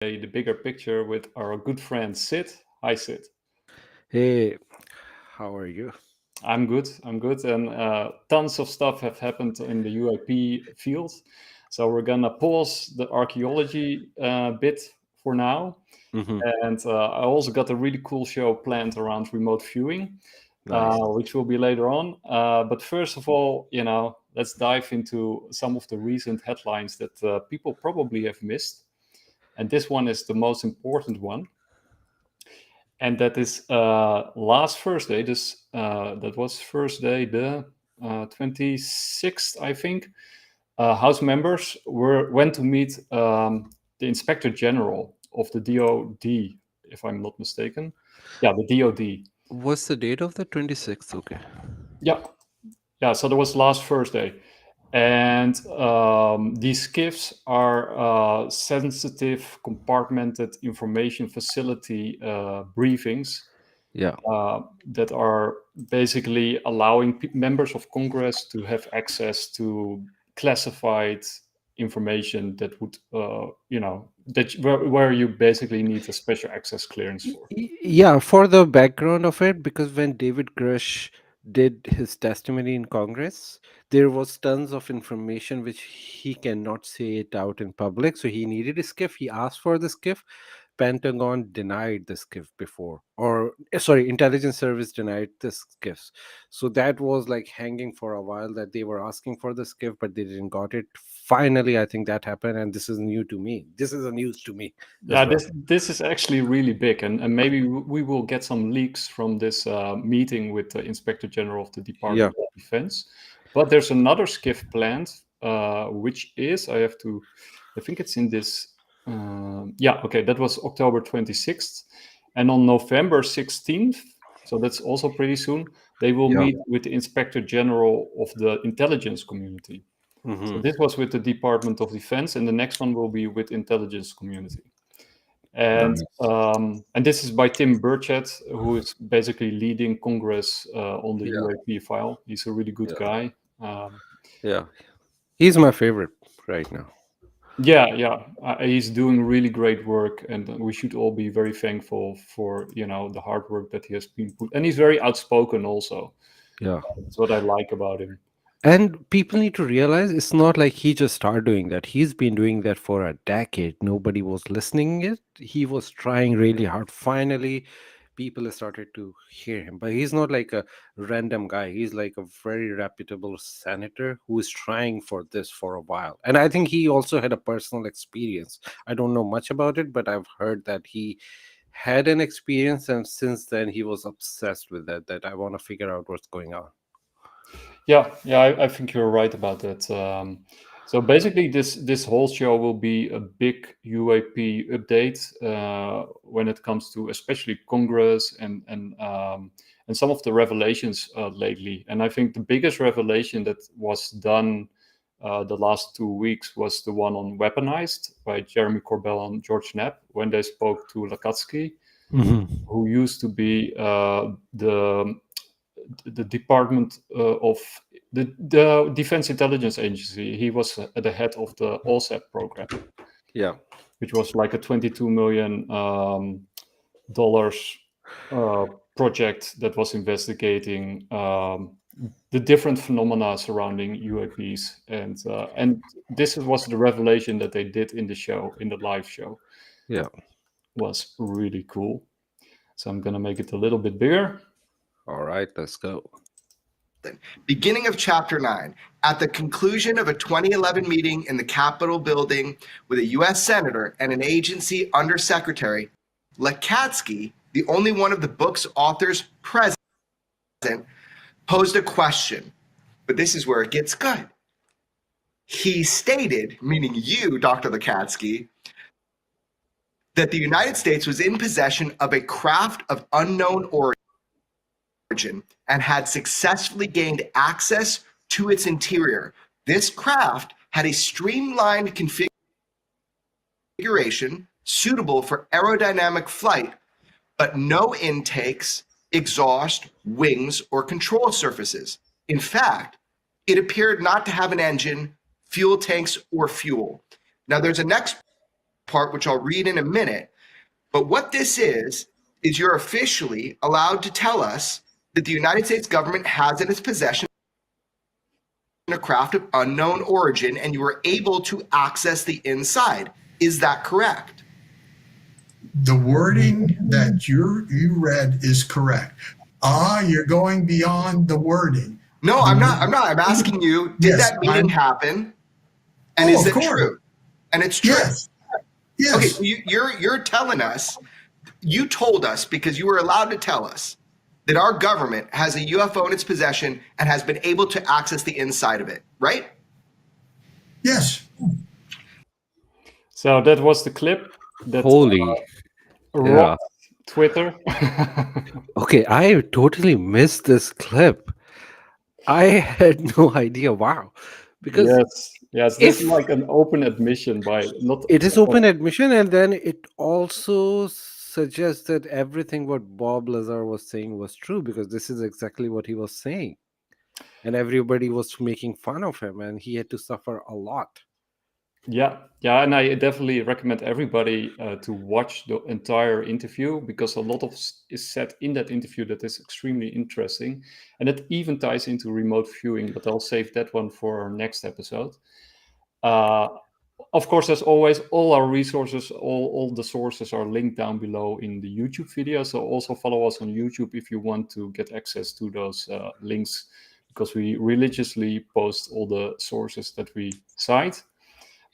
the bigger picture with our good friend Sid. Hi, Sid. Hey, how are you? I'm good. I'm good, and tons of stuff have happened in the UAP field. So we're gonna pause the archaeology bit for now, Mm-hmm. and I also got a really cool show planned around remote viewing, Nice. which will be later on. But first of all, let's dive into some of the recent headlines that people probably have missed, and this one is the most important one. And that is last Thursday. That was Thursday, the 26th, I think. House members went to meet the Inspector General of the DOD, if I'm not mistaken. Yeah, the DOD. What's the date of the 26th? Okay. Yeah, yeah. So that was last Thursday, and these Scifs are sensitive, compartmented information facility briefings Yeah. that are basically allowing members of Congress to have access to classified information that would, where you basically need a special access clearance for. Yeah, for the background of it, because when David Grush did his testimony in Congress, there was tons of information which he cannot say it out in public. So he needed a skiff. He asked for the skiff. Pentagon denied the skiff before, or sorry, intelligence service denied the skiffs. So that was like hanging for a while that they were asking for the skiff, but they didn't got it. Finally, I think that happened, and this is new to me. This is a news to me Yeah, as well. this is actually really big, and maybe we will get some leaks from this meeting with the Inspector General of the Yeah. Department of Defense. But there's another skiff planned, which is I think it's in this. Yeah, okay, that was October 26th, and on November 16th, so that's also pretty soon. They will Yeah. meet with the Inspector General of the Intelligence Community. So Hmm. this was with the Department of Defense, and the next one will be with Intelligence Community. Nice. And this is by Tim Burchett, who is basically leading Congress on the Yeah. UAP file. He's a really good Yeah. guy. Um, Yeah. He's my favorite right now. yeah, he's doing really great work, and we should all be very thankful for the hard work that he has been put. And he's very outspoken also. Yeah. That's what I like about him. And people need to realize it's not like he just started doing that. He's been doing that for a decade. Nobody was listening it. He was trying really hard. Finally, people started to hear him. But he's not like a random guy. He's like a very reputable senator who is trying for this for a while. And I think he also had a personal experience. I don't know much about it, but I've heard that he had an experience, and since then he was obsessed with that I want to figure out what's going on. Yeah, I think you're right about that. So basically, this whole show will be a big UAP update when it comes to especially Congress and some of the revelations lately. And I think the biggest revelation that was done the last 2 weeks was the one on weaponized by Jeremy Corbell and George Knapp when they spoke to Lacatski, Mhm. who used to be the Department of the Defense Intelligence Agency. He was at the head of the OSAP program, Yeah. which was like a $22 million dollars project that was investigating the different phenomena surrounding UAPs, and this was the revelation that they did in the live show. Yeah. Was really cool. So I'm gonna make it a little bit bigger. All right, let's go. Beginning of Chapter 9. At the conclusion of a 2011 meeting in the Capitol building with a U.S. Senator and an agency undersecretary, Lacatski, the only one of the book's authors present, posed a question. But this is where it gets good. He stated, meaning you, Dr. Lacatski, that the United States was in possession of a craft of unknown origin and had successfully gained access to its interior. This craft had a streamlined configuration suitable for aerodynamic flight, but no intakes, exhaust, wings, or control surfaces. In fact, it appeared not to have an engine, fuel tanks, or fuel. Now there's a next part, which I'll read in a minute. But what this is you're officially allowed to tell us that the United States government has in its possession a craft of unknown origin, and you were able to access the inside. Is that correct? The wording that you read is correct. You're going beyond the wording. No, I'm not. I'm asking you, did that meeting happen? And is it true? And it's true. Yes. Okay, so you're telling us, you told us, because you were allowed to tell us, that our government has a UFO in its possession and has been able to access the inside of it, right? Yes. So that was the clip that rocked Twitter. Okay, I totally missed this clip. I had no idea. Wow. Because yes, this is like an open admission it is open admission, and then it also suggests that everything what Bob Lazar was saying was true, because this is exactly what he was saying, and everybody was making fun of him, and he had to suffer a lot. Yeah, and I definitely recommend everybody to watch the entire interview, because a lot of is said in that interview that is extremely interesting, and it even ties into remote viewing, but I'll save that one for our next episode. Of course, as always, all our resources, all the sources are linked down below in the YouTube video, so also follow us on YouTube if you want to get access to those links, because we religiously post all the sources that we cite.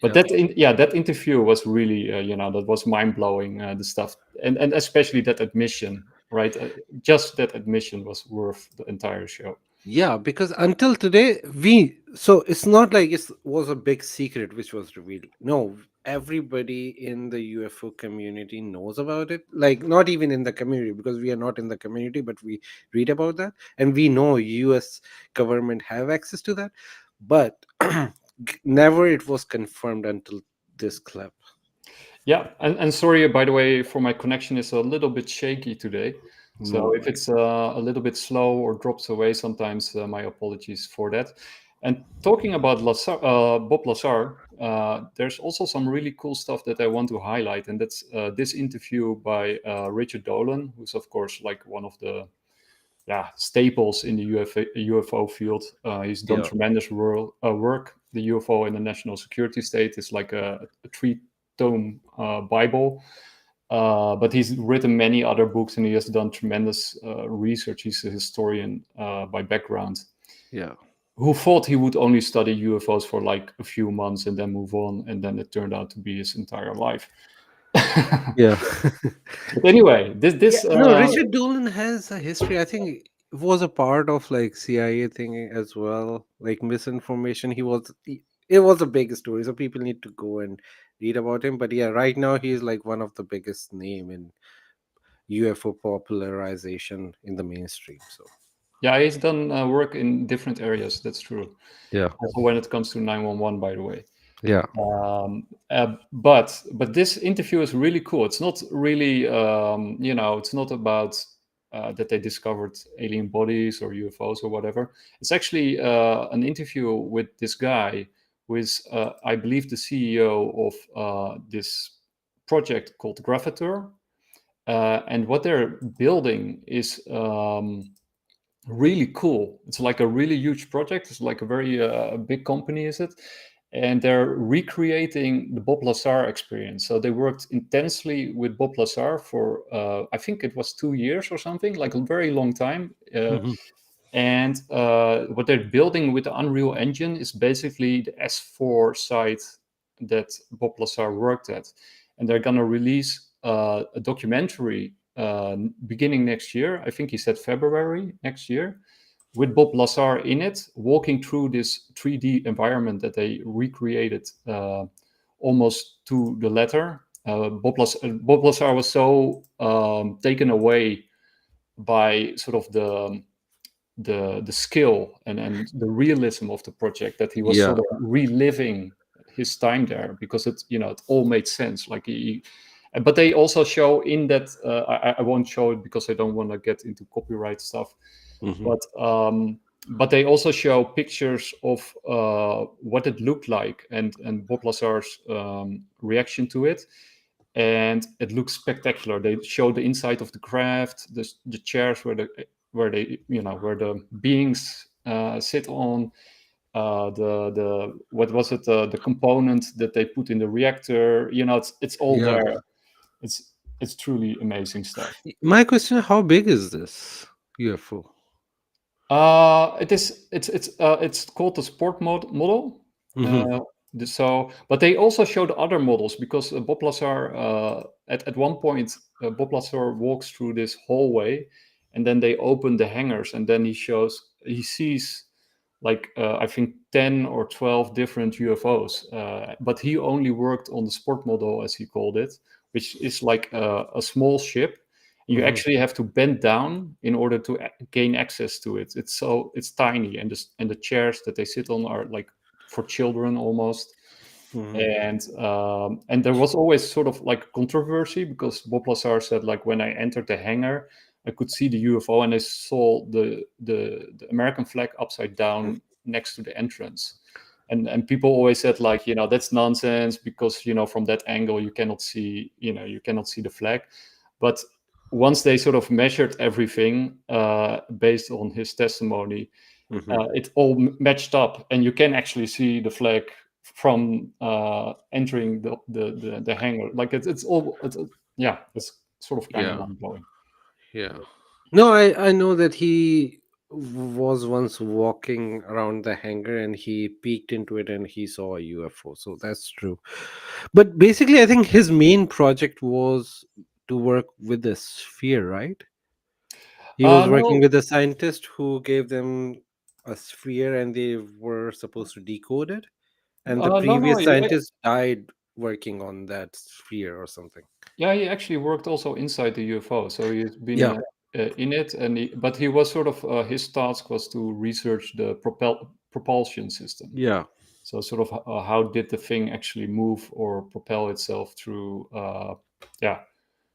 But that interview was really, that was mind-blowing, the stuff. And especially that admission, right? Just that admission was worth the entire show. Yeah, because until today, so it's not like it was a big secret which was revealed. No, everybody in the UFO community knows about it. Like, not even in the community, because we are not in the community, but we read about that. And we know US government have access to that. But never it was confirmed until this clip. Yeah, and sorry, by the way, for my connection is a little bit shaky today. So if it's a little bit slow or drops away sometimes, my apologies for that. And talking about Bob Lazar, there's also some really cool stuff that I want to highlight. And that's this interview by Richard Dolan, who's, of course, like one of the staples in the UFO field. He's done tremendous work. The UFO in the national security state is like a 3-tome Bible. But he's written many other books, and he has done tremendous research. He's a historian by background. Yeah. Who thought he would only study UFOs for like a few months and then move on, and then it turned out to be his entire life. Yeah. But anyway, Richard Dolan has a history. I think it was a part of like CIA thing as well, like misinformation. It was a big story, so people need to go and read about him. But yeah, right now he's like one of the biggest name in UFO popularization in the mainstream. So yeah, he's done work in different areas. That's true. Yeah. Also when it comes to 911, by the way. Yeah. But this interview is really cool. It's not really, it's not about that they discovered alien bodies or UFOs or whatever. It's actually an interview with this guy who is, I believe, the CEO of this project called Gravator. And what they're building is really cool. It's like a really huge project. It's like a very big company, is it? And they're recreating the Bob Lazar experience. So they worked intensely with Bob Lazar for, I think it was 2 years or something, like a very long time. And what they're building with the Unreal Engine is basically the S4 site that Bob Lazar worked at. And they're going to release a documentary beginning next year. I think he said February next year, with Bob Lazar in it, walking through this 3D environment that they recreated almost to the letter. Bob Lazar was so taken away by sort of the skill and the realism of the project that he was sort of reliving his time there, because it all made sense. Like but they also show in that I won't show it because I don't want to get into copyright stuff. But but they also show pictures of what it looked like, and Bob Lazar's reaction to it, and it looks spectacular. They show the inside of the craft, the chairs where they where the beings sit on, the what was it, the component that they put in the reactor. It's all Yeah. there. It's truly amazing stuff. My question: how big is this UFO? It's called the sport model. Mhm. But they also show the other models, because Bob Lazar, at one point, Bob Lazar walks through this hallway, and then they open the hangars, and then he sees like I think 10 or 12 different UFOs. But he only worked on the sport model, as he called it, which is like a small ship. You Mhm. actually have to bend down in order to gain access to it. It's tiny, and the chairs that they sit on are like for children almost. And there was always sort of like controversy, because Bob Lazar said, like, when I entered the hangar, I could see the UFO, and I saw the American flag upside down next to the entrance. And people always said, like, that's nonsense, because from that angle you cannot see the flag. But once they sort of measured everything based on his testimony, it all matched up, and you can actually see the flag from entering the hangar. Like it's sort of kind of Yeah. mind blowing. Yeah. No, I know that he was once walking around the hangar and he peeked into it and he saw a UFO. So that's true. But basically, I think his main project was to work with the sphere, right? He was working No, with a scientist who gave them a sphere and they were supposed to decode it. And the no. previous scientist died working on that sphere or something. Yeah, he actually worked also inside the UFO, so he's been Yeah. in it, but he was sort of his task was to research the propulsion system. Yeah. So sort of how did the thing actually move or propel itself through,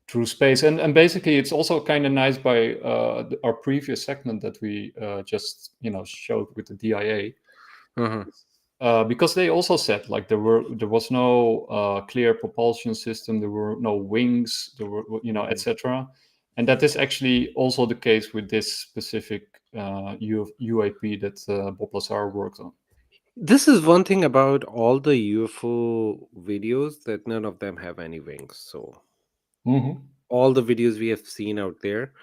through space. And basically, it's also kind of nice by our previous segment that we just showed with the DIA. Uh-huh. Because they also said, like, there was no clear propulsion system, there were no wings, there were etc. And that is actually also the case with this specific UAP that Bob Lazar worked on. This is one thing about all the UFO videos, that none of them have any wings. So Mm-hmm. all the videos we have seen out there,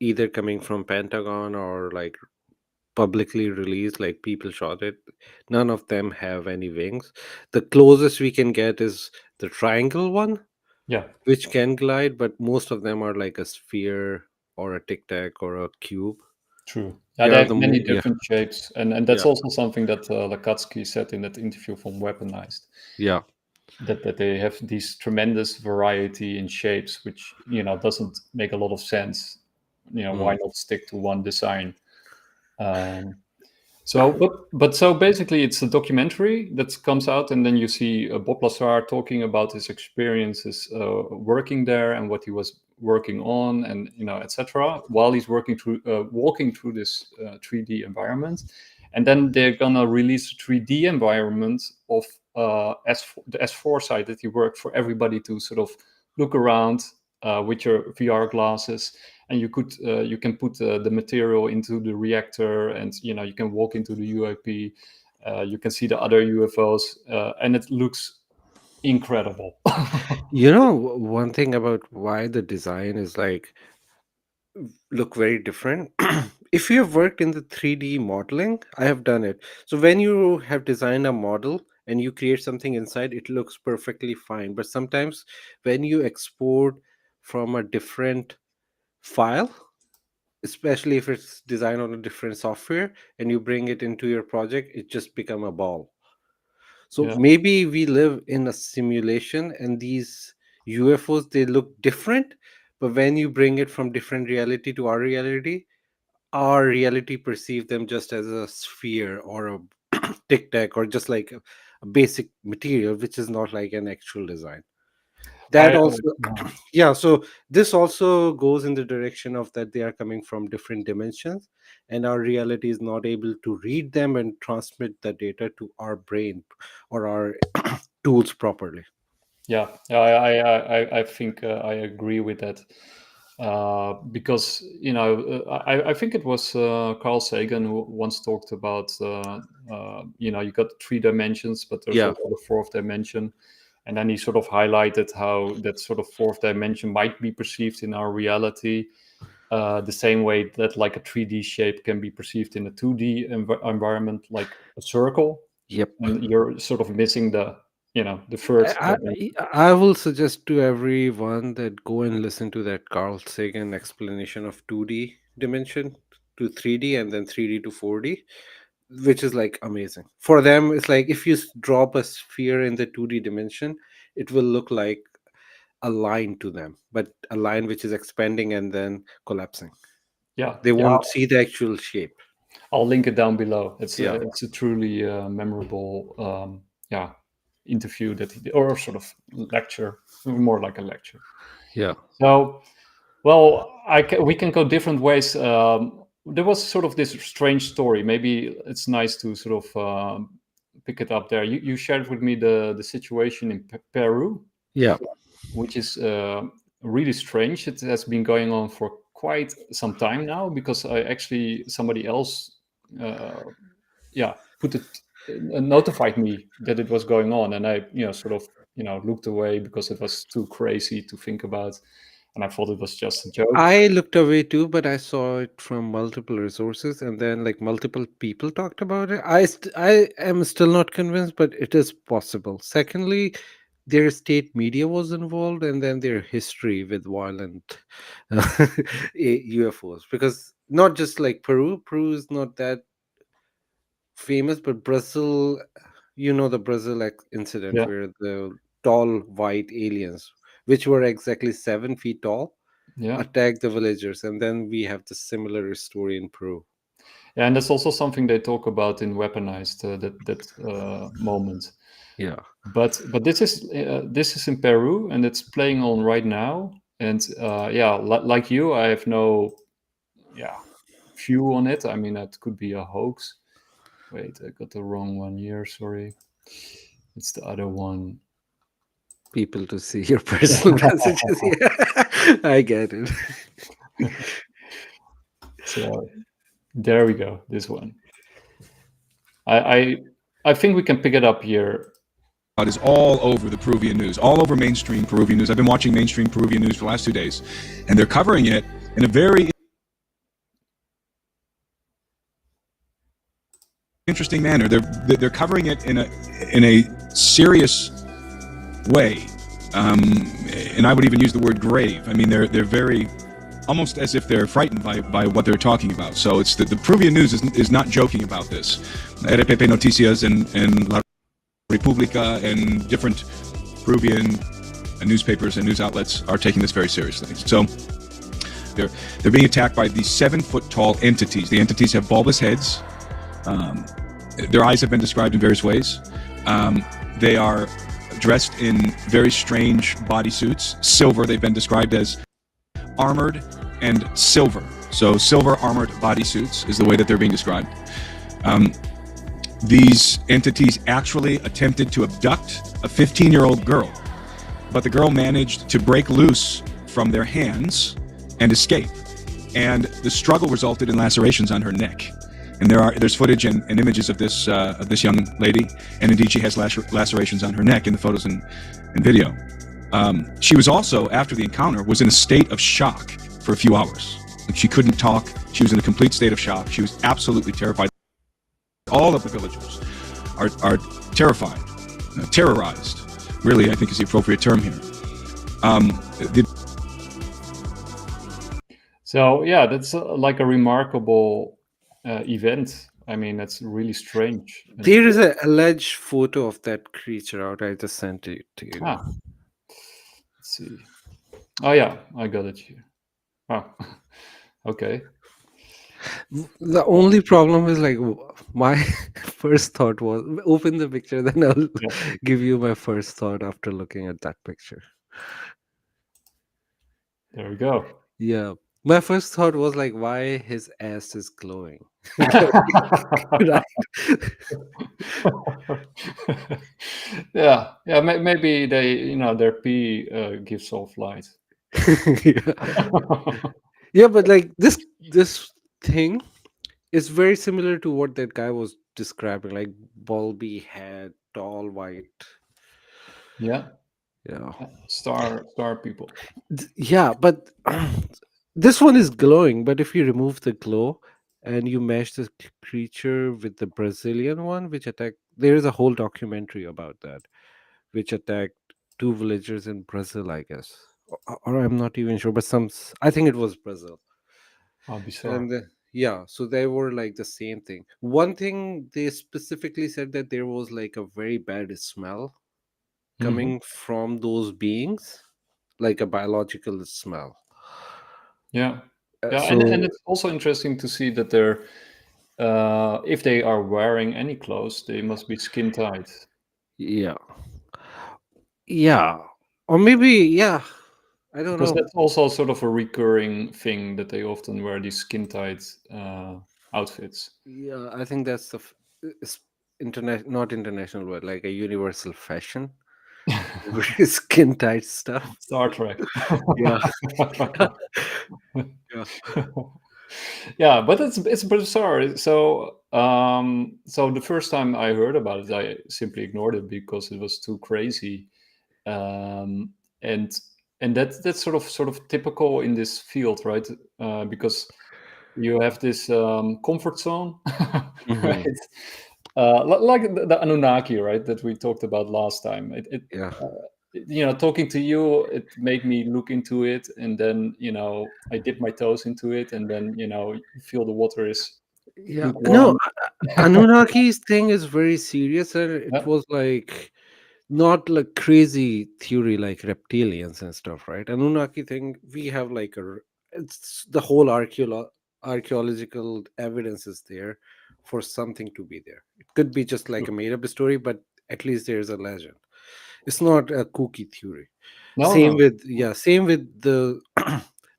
either coming from Pentagon or like publicly released, like people shot it, none of them have any wings. The closest we can get is the triangle one, Yeah, which can glide, but most of them are like a sphere or a tic tac or a cube. true. Yeah, They they are have many yeah, different shapes, and that's yeah, also something that Lacatski said in that interview from Weaponized, yeah. that they have these tremendous variety in shapes, which doesn't make a lot of sense. Why Mm. not stick to one design? Um, so basically, it's a documentary that comes out, and then you see Bob Lazar talking about his experiences working there and what he was working on, and etc. While he's walking through this 3D environment, and then they're gonna release a 3D environment of the S4 site that he worked, for everybody to sort of look around with your VR glasses, and you can put the material into the reactor, and you can walk into the UAP. You can see the other UFOs, and it looks incredible. One thing about why the design is like look very different. If you have worked in the 3D modeling, I have done it. So when you have designed a model and you create something inside, it looks perfectly fine. But sometimes when you export from a different file, especially if it's designed on a different software, and you bring it into your project, it just become a ball. So Yeah, maybe we live in a simulation and these UFOs, they look different, but when you bring it from different reality to our reality perceive them just as a sphere or a tic tac or just like a basic material, which is not like an actual design. That I also, yeah. yeah. So this also goes in the direction of that they are coming from different dimensions, and our reality is not able to read them and transmit the data to our brain or our tools properly. Yeah, I think I agree with that. Because I think it was Carl Sagan who once talked about you got 3 dimensions, but there's Yeah. also the 4th dimension, and then he sort of highlighted how that sort of 4th dimension might be perceived in our reality, the same way that like a 3D shape can be perceived in a 2D environment, like a circle, Yep. and you're sort of missing the first I, dimension. I will suggest to everyone that go and listen to that Carl Sagan explanation of 2D dimension to 3D and then 3D to 4D, which is like amazing. For them, it's like if you drop a sphere in the 2D dimension, it will look like a line to them, but a line which is expanding and then collapsing. Yeah, They yeah. won't see the actual shape. I'll link it down below. It's Yeah. it's a truly memorable interview that he did, or sort of lecture, more like a lecture. Yeah. So, well, we can go different ways. There was sort of this strange story. Maybe it's nice to sort of pick it up there. You shared with me the situation in Peru, Yeah. which is really strange. It has been going on for quite some time now, because somebody else put it notified me that it was going on, and I sort of looked away because it was too crazy to think about, and I thought it was just a joke. I looked away too, but I saw it from multiple resources, and then like multiple people talked about it. I am still not convinced, but it is possible. Secondly, their state media was involved, and then their history with violent UFOs. Because not just like Peru, Peru is not that famous, but Brazil, the Brazil incident Yeah, where the tall white aliens, which were exactly 7 feet tall, yeah, attack the villagers, and then we have the similar story in Peru. yeah, and that's also something they talk about in Weaponized, that moment. Yeah. But this is in Peru, and it's playing on right now. And like you, I have no view on it. I mean, that could be a hoax. Wait, I got the wrong one here. Sorry, it's the other one. People to see your personal messages. Yeah. I get it. So there we go. This one. I think we can pick it up here. Is all over the Peruvian news, all over mainstream Peruvian news. I've been watching mainstream Peruvian news for the last 2 days, and they're covering it in a very interesting manner. They're covering it in a serious way, and I would even use the word grave. I mean, they're very almost as if they're frightened by what they're talking about. So it's the Peruvian news is not joking about this. RPP Noticias and La República and different Peruvian newspapers and news outlets are taking this very seriously. So they're being attacked by these 7-foot-tall entities. The entities have bulbous heads. Their eyes have been described in various ways. They are dressed in very strange bodysuits. Silver, they've been described as armored and silver. So silver armored bodysuits is the way that they're being described. These entities actually attempted to abduct a 15-year-old girl, but the girl managed to break loose from their hands and escape. And the struggle resulted in lacerations on her neck. And there's footage and images of this young lady, and indeed she has lacerations on her neck in the photos and video. She was also, after the encounter, was in a state of shock for a few hours. Like, she couldn't talk. She was in a complete state of shock. She was absolutely terrified. All of the villagers are terrified, terrorized, really, I think is the appropriate term here. So yeah, that's like a remarkable event. I mean, that's really strange. There is an alleged photo of that creature out. I just sent it to you. Let's see. Oh yeah, I got it here. Oh, okay. The only problem is like my first thought was open the picture, then I'll give you my first thought after looking at that picture. There we go. Yeah. My first thought was like, why his ass is glowing. Right. Yeah, maybe they, their pee gives off light. Yeah. Yeah, but like this thing is very similar to what that guy was describing, like bulby head, tall, white. Yeah, Yeah. star people. Yeah, but this one is glowing, but if you remove the glow and you mesh the creature with the Brazilian one, which attacked, there is a whole documentary about that, which attacked two villagers in Brazil, I guess. Or I'm not even sure, but I think it was Brazil. Oh, bizarre. And yeah, so they were like the same thing. One thing they specifically said that there was like a very bad smell coming from those beings, like a biological smell. Yeah, and So it's also interesting to see that they're, if they are wearing any clothes, they must be skin tight. yeah, yeah, or maybe yeah, I don't Because know. that's also sort of a recurring thing that they often wear these skin tight outfits. Yeah, I think that's the internet, not international word, like a universal fashion. Skin tight stuff. Star Trek. Yeah, yeah, Yeah, but it's bizarre. So the first time I heard about it, I simply ignored it because it was too crazy, um, and that's sort of typical in this field, right? Because you have this comfort zone, right? Mhm. Like the Anunnaki, right? That we talked about last time. Yeah, Talking to you, it made me look into it, and then I dip my toes into it, and then you feel the water is yeah. No, lukewarm. Anunnaki's thing is very serious, and it Yeah. was like not like crazy theory like reptilians and stuff, right? Anunnaki thing, we have like it's the whole archaeological evidence is there for something to be there. It could be just like a made up story, but at least there's a legend. It's not a kooky theory. No, Same no. with same with the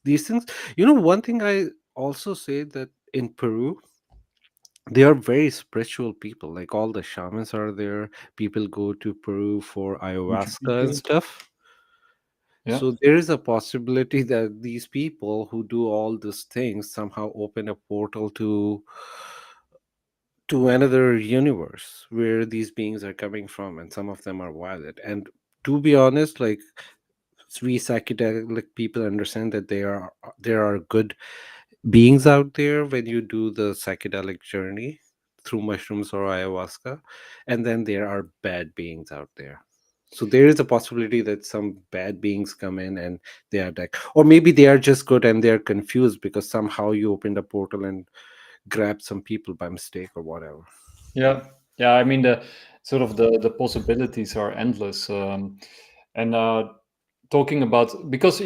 these things. One thing I also say that in Peru they are very spiritual people. Like all the shamans are there. People go to Peru for Machu ayahuasca and Picchu. stuff. Yeah. So there is a possibility that these people who do all these things somehow open a portal to another universe where these beings are coming from, and some of them are violent. And to be honest, like we psychedelic people understand that there are good beings out there when you do the psychedelic journey through mushrooms or ayahuasca, and then there are bad beings out there. So there is a possibility that some bad beings come in and they attack, or maybe they are just good and they're confused because somehow you opened a portal and grabbed some people by mistake or whatever. Yeah. Yeah. I mean, the possibilities are endless. And talking about, because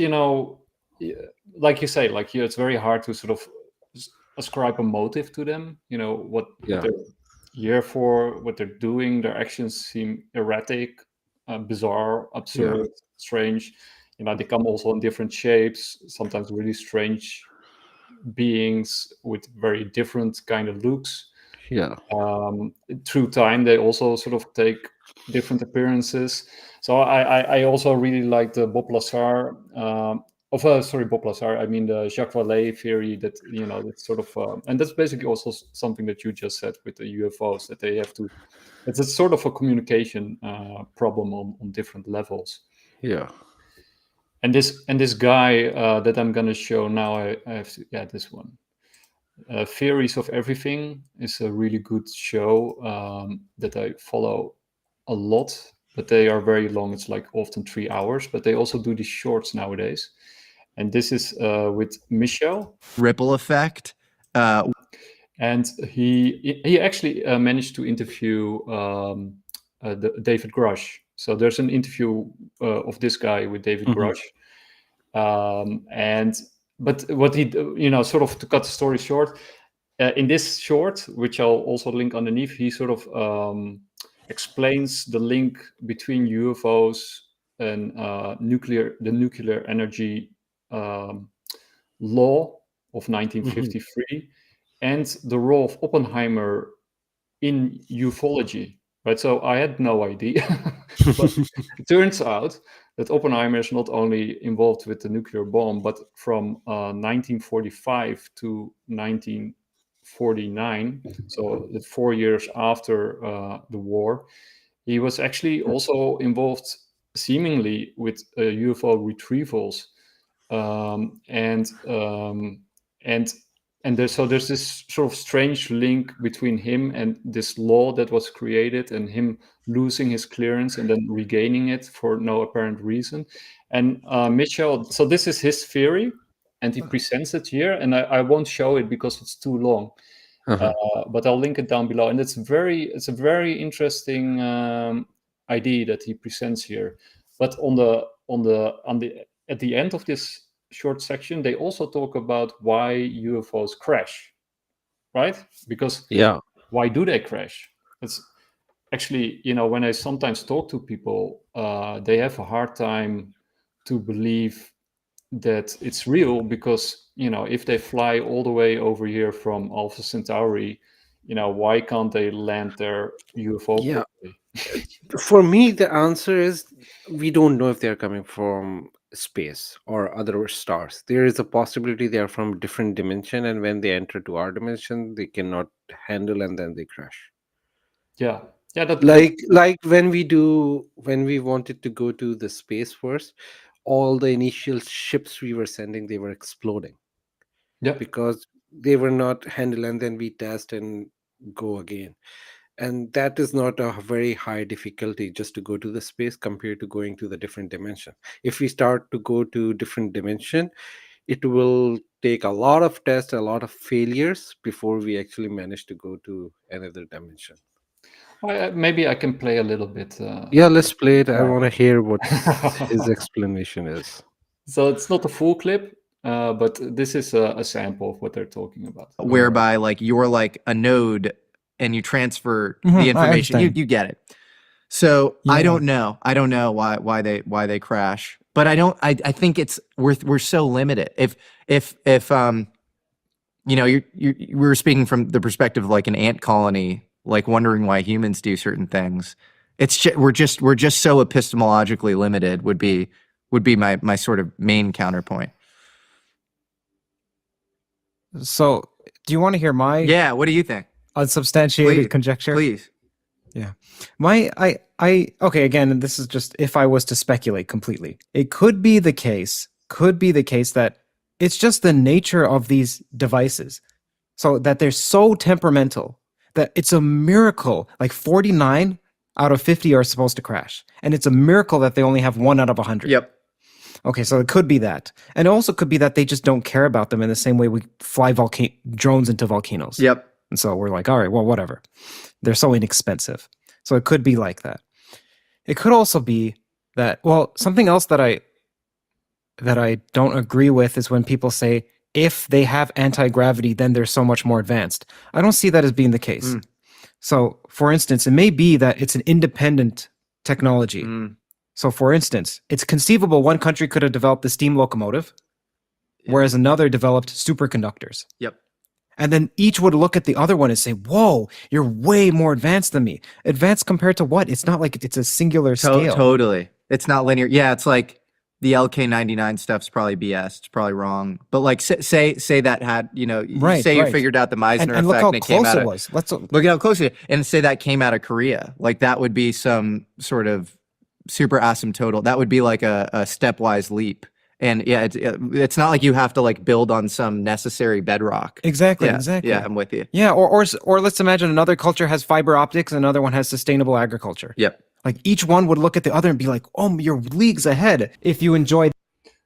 like you say, like it's very hard to sort of ascribe a motive to them. What Yeah, they're here for, what they're doing. Their actions seem erratic, bizarre, yeah, absurd, strange. They come also in different shapes, sometimes really strange beings with very different kind of looks. yeah, Through time, they also sort of take different appearances. So I also really like the Bob Lazar, Bob Lazar. I mean the Jacques Vallée theory that that's sort of, and that's basically also something that you just said with the UFOs, that they have to. It's a sort of a communication problem on different levels. yeah, And this guy that I'm gonna show now, I have to, yeah, this one. Theories of Everything is a really good show that I follow a lot, but they are very long. It's like often 3 hours, but they also do these shorts nowadays. And this is with Michel. Ripple effect. And he actually managed to interview David Grush. So there's an interview of this guy with David Mhm. Grush. But what he, sort of to cut the story short, in this short, which I'll also link underneath, he sort of explains the link between UFOs the nuclear energy law of 1953 and the role of Oppenheimer in ufology. Right, so I had no idea, but it turns out that Oppenheimer is not only involved with the nuclear bomb, but from 1945 to 1949, so 4 years after the war, he was actually also involved, seemingly, with UFO retrievals, and there's this sort of strange link between him and this law that was created, and him losing his clearance and then regaining it for no apparent reason. And Mitchell, so this is his theory, and he presents it here, and I won't show it because it's too long. But I'll link it down below, and it's a very interesting idea that he presents here. But at the end of this short section, they also talk about why UFOs crash, right? Because why do they crash? It's actually, when I sometimes talk to people, they have a hard time to believe that it's real, because if they fly all the way over here from Alpha Centauri, why can't they land their UFO properly? For me, the answer is we don't know if they're coming from space or other stars. There is a possibility they are from different dimension, and when they enter to our dimension, they cannot handle, and then they crash. Yeah, like when we wanted to go to the space first, all the initial ships we were sending, they were exploding. Because they were not handled, and then we test and go again. And that is not a very high difficulty just to go to the space compared to going to the different dimension. If we start to go to different dimension, it will take a lot of tests, a lot of failures before we actually manage to go to another dimension. Maybe I can play a little bit. Let's play it. I want to hear what his explanation is. So it's not a full clip, but this is a sample of what they're talking about. Whereby, like, you're like a node and you transfer the information. You get it. So I don't know why they crash, but I think it's we're so limited. If we were speaking from the perspective of like an ant colony, like wondering why humans do certain things. We're just so epistemologically limited would be my sort of main counterpoint. So do you want to hear my what do you think? Unsubstantiated conjecture? Please. Yeah. Okay, again, and this is just if I was to speculate completely. It could be the case that it's just the nature of these devices. So that they're so temperamental that it's a miracle. Like 49 out of 50 are supposed to crash. And it's a miracle that they only have 1 out of 100. Yep. Okay, so it could be that. And it also could be that they just don't care about them in the same way we fly drones into volcanoes. Yep. And so we're like, all right, well, whatever. They're so inexpensive. So it could be like that. It could also be that, well, something else that I don't agree with is when people say, if they have anti-gravity, then they're so much more advanced. I don't see that as being the case. So, for instance, it may be that it's an independent technology. So, for instance, it's conceivable one country could have developed the steam locomotive, whereas another developed superconductors. Yep. And then each would look at the other one and say, whoa, you're way more advanced than me. Advanced compared to what? It's not like it's a singular scale. Totally. It's not linear. Yeah, it's like the LK99 stuff's probably BS. It's probably wrong. But like say that had, say you figured out the Meissner and effect look how and it came close out it of, was. look at how close it is. And say that came out of Korea. Like that would be some sort of super asymptotal. That would be like a stepwise leap. And yeah, it's not like you have to like build on some necessary bedrock. Exactly. Yeah, I'm with you. Yeah, or let's imagine another culture has fiber optics and another one has sustainable agriculture. Yep. Like each one would look at the other and be like, "Oh, you're leagues ahead." If you enjoy.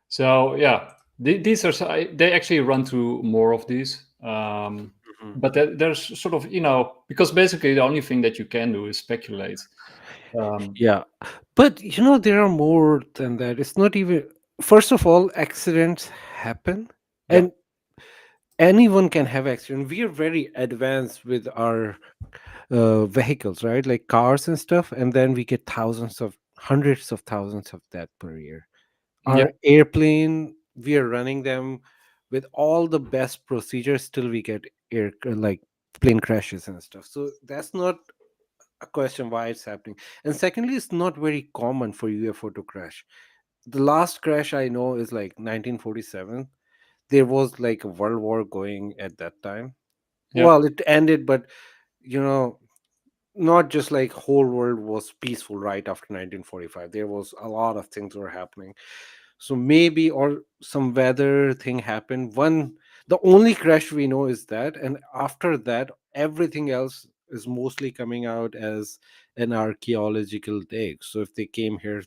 So yeah, these are they actually run through more of these, but there's sort of because basically the only thing that you can do is speculate. But there are more than that. It's not even. First of all, accidents happen, and anyone can have accident. We are very advanced with our vehicles, right? Like cars and stuff, and then we get hundreds of thousands of deaths per year. Yeah. Our airplane, we are running them with all the best procedures, still we get plane crashes and stuff. So that's not a question why it's happening. And secondly, it's not very common for UFO to crash. The last crash I know is like 1947. There was like a world war going at that time. Yeah. Well, it ended, but you know, not just like whole world was peaceful right after 1945. There was a lot of things were happening. So maybe, or some weather thing happened. The only crash we know is that, and after that everything else is mostly coming out as an archaeological dig. So if they came here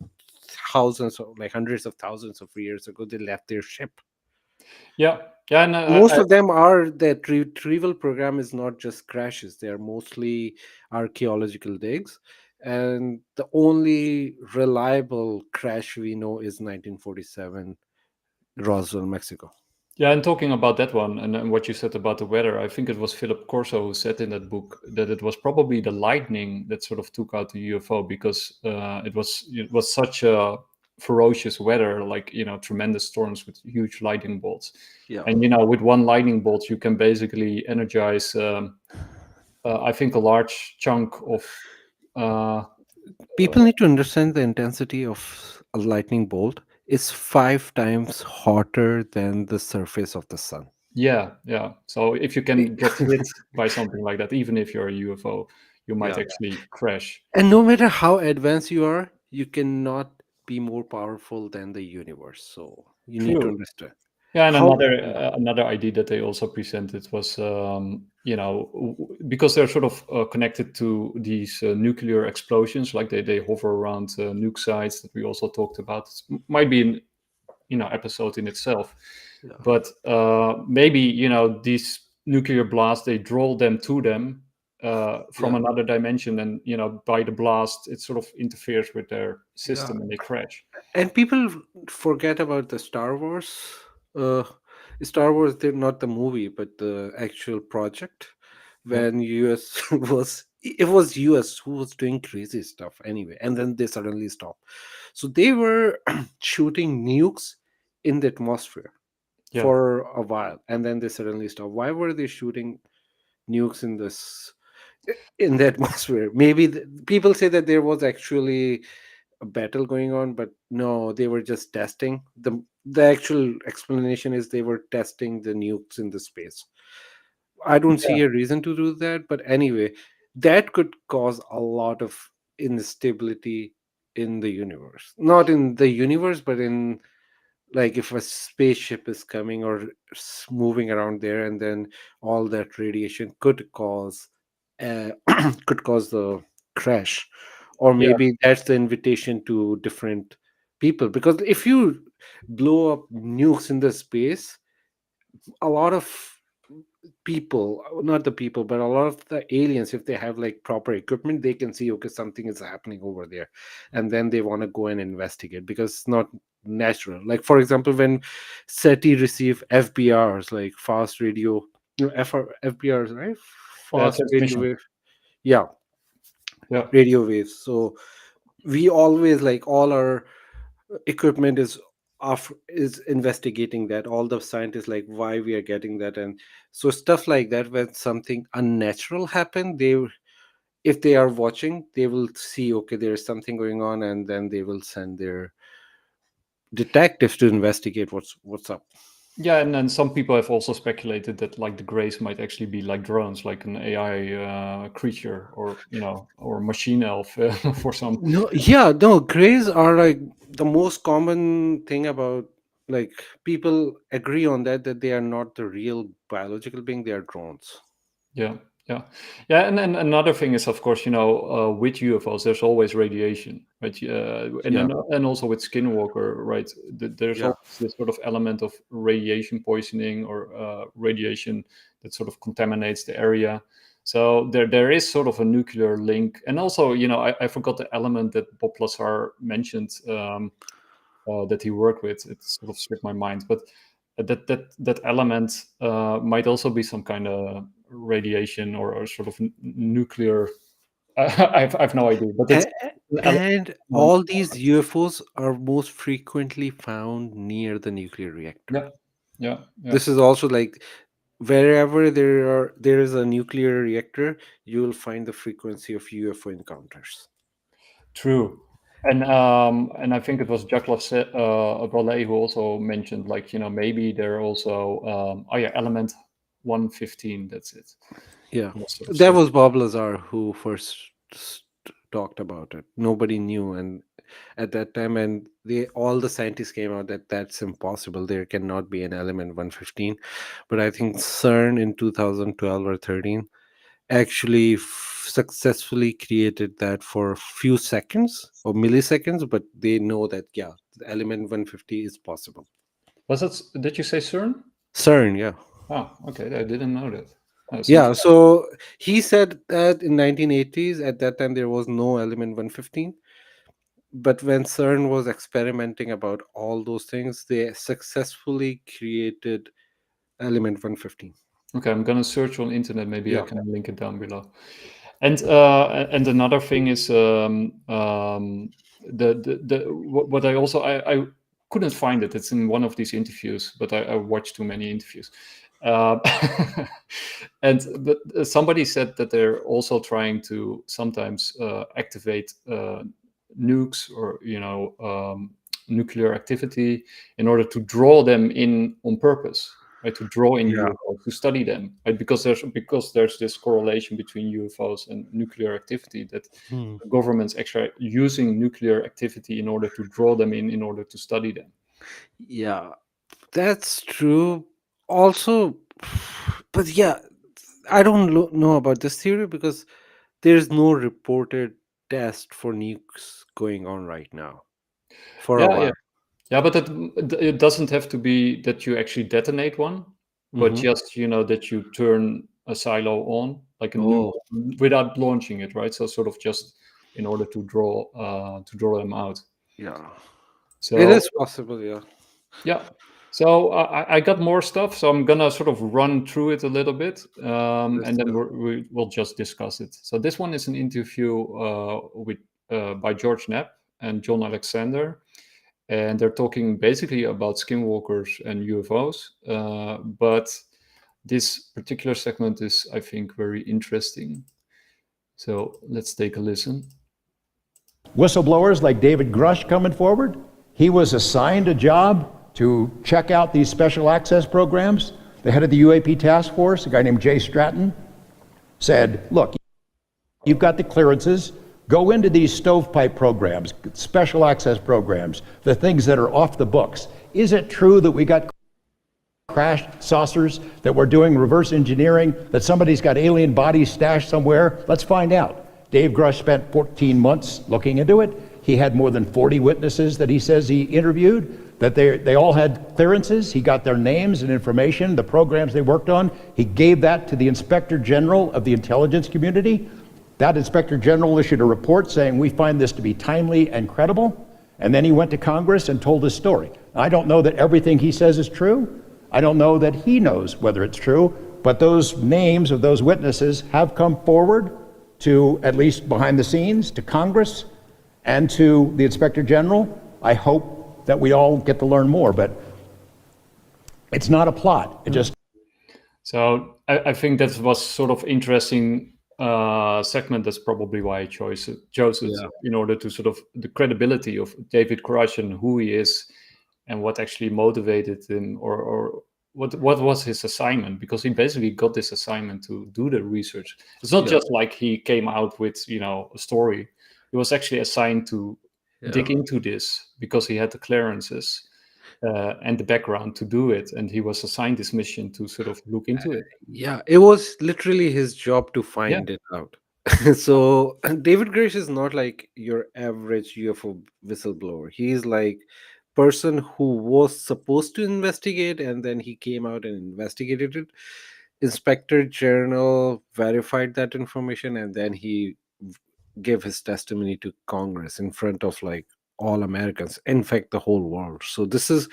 thousands of, like hundreds of thousands of years ago, they left their ship. Yeah. Yeah. And Most of them are, the retrieval program is not just crashes, they are mostly archaeological digs. And the only reliable crash we know is 1947 Roswell, Mexico. Yeah, and talking about that one and what you said about the weather, I think it was Philip Corso who said in that book that it was probably the lightning that sort of took out the UFO, because it was such a ferocious weather, like, tremendous storms with huge lightning bolts. Yeah. And with one lightning bolt you can basically energize I think a large chunk of People need to understand the intensity of a lightning bolt is 5 times hotter than the surface of the sun. yeah. So if you can get hit by something like that, even if you're a UFO, you might actually crash. And no matter how advanced you are, you cannot be more powerful than the universe. So you need to True. understand. Yeah, and How- another idea that they also presented was, because they're sort of connected to these nuclear explosions, like they hover around nuke sites that we also talked about. It might be an episode in itself, but maybe these nuclear blasts, they draw them to them from another dimension, and by the blast it sort of interferes with their system and they crash. And people forget about the Star Wars. Star Wars, they're not the movie, but the actual project. When US it was US who was doing crazy stuff anyway, and then they suddenly stopped. So they were shooting nukes in the atmosphere for a while, and then they suddenly stopped. Why were they shooting nukes in the atmosphere? Maybe people say that there was actually a battle going on, but no, they were just testing. The actual explanation is they were testing the nukes in the space. I don't see a reason to do that, but anyway, that could cause a lot of instability in the universe. Not in the universe, but in, like, if a spaceship is coming or moving around there, and then all that radiation could cause could cause the crash. Or maybe that's the invitation to different people, because if you blow up nukes in the space, a lot of people, not the people, but a lot of the aliens, if they have like proper equipment, they can see, okay, something is happening over there, and then they want to go and investigate, because it's not natural. Like, for example, when SETI receive FBRs, like fast radio, FBRs, right? Fast radio wave. Yeah. Radio waves. So we always, like, all our equipment is investigating that. All the scientists, like, why we are getting that. And so stuff like that, when something unnatural happen, if they are watching, they will see, okay, there is something going on, and then they will send their detectives to investigate what's up. Yeah, and then some people have also speculated that, like, the Greys might actually be like drones, like an AI creature, or or machine elf for some. No, Greys are like the most common thing about, like, people agree on that they are not the real biological being, they are drones. Yeah. And then another thing is, of course, with UFOs, there's always radiation, right? And also with Skinwalker, right? There's always this sort of element of radiation poisoning, or radiation that sort of contaminates the area. So there is sort of a nuclear link. And also, I forgot the element that Bob Lazar mentioned that he worked with. It sort of slipped my mind, but that element might also be some kind of radiation or sort of nuclear. I have no idea, but And all these UFOs are most frequently found near the nuclear reactor. Yeah. This is also like wherever there is a nuclear reactor, you will find the frequency of UFO encounters. True. And I think it was Jacques Vallée who also mentioned, like, maybe they're also element 115. That's it. Yeah, Also, that so- was Bob Lazar who first talked about it. Nobody knew, and at that time, and all the scientists came out that that's impossible. There cannot be an element 115. But I think CERN in 2012 or 13 actually successfully created that for a few seconds or milliseconds, but they know that the element 150 is possible. Did you say CERN? CERN, yeah. Oh, okay. I didn't know that. Yeah, so he said that in 1980s, at that time there was no element 115. But when CERN was experimenting about all those things, they successfully created element 115. Okay, I'm gonna search on internet. Maybe I Yeah. can link it down below. And another thing is what I also I couldn't find it. It's in one of these interviews, but I watched too many interviews. But somebody said that they're also trying to sometimes activate nukes or nuclear activity in order to draw them in on purpose. Right, to draw in UFOs, to study them, right? Because there's this correlation between UFOs and nuclear activity, that governments actually are using nuclear activity in order to draw them in order to study them. Yeah, that's true. Also, but yeah, I don't know about this theory because there's no reported test for nukes going on right now for a while. Yeah, but it doesn't have to be that you actually detonate one, but just that you turn a silo on, like a nuke, without launching it, right? So sort of just in order to draw them out. Yeah, so it is possible. Yeah. So I got more stuff, so I'm gonna sort of run through it a little bit, and then we'll just discuss it. So this one is an interview by George Knapp and John Alexander. And they're talking basically about skinwalkers and UFOs. But this particular segment is, I think, very interesting. So let's take a listen. Whistleblowers like David Grush coming forward. He was assigned a job to check out these special access programs. The head of the UAP task force, a guy named Jay Stratton, said, look, you've got the clearances. Go into these stovepipe programs, special access programs, the things that are off the books. Is it true that we got crashed saucers, that we're doing reverse engineering, that somebody's got alien bodies stashed somewhere? Let's find out. Dave Grush spent 14 months looking into it. He had more than 40 witnesses that he says he interviewed, that they all had clearances. He got their names and information, the programs they worked on. He gave that to the Inspector General of the Intelligence Community. That Inspector General issued a report saying, we find this to be timely and credible. And then he went to Congress and told his story. I don't know that everything he says is true. I don't know that he knows whether it's true, but those names of those witnesses have come forward to, at least behind the scenes, to Congress and to the Inspector General. I hope that we all get to learn more, but it's not a plot. It just... So I think that was sort of interesting segment. That's probably why I chose it in order to sort of the credibility of David Grush and who he is and what actually motivated him, or what was his assignment, because he basically got this assignment to do the research. It's not just like he came out with a story. He was actually assigned to dig into this because he had the clearances and the background to do it, and he was assigned this mission to sort of look into it. Yeah, it was literally his job to find it out. So David Grush is not like your average UFO whistleblower. He's like person who was supposed to investigate, and then he came out and investigated it. Inspector General verified that information, and then he gave his testimony to Congress in front of like all Americans, in fact the whole world. So this is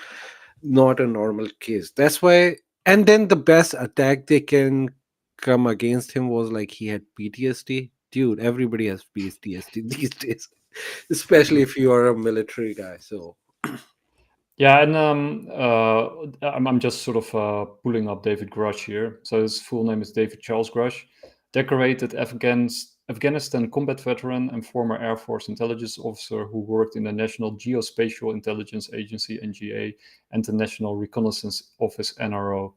not a normal case. That's why. And then the best attack they can come against him was like he had PTSD. Dude, everybody has PTSD these days. especially if you are a military guy. So Yeah, and I'm just sort of pulling up David Grush here. So his full name is David Charles Grush, decorated Afghanistan combat veteran and former Air Force intelligence officer who worked in the National Geospatial Intelligence Agency (NGA) and the National Reconnaissance Office (NRO),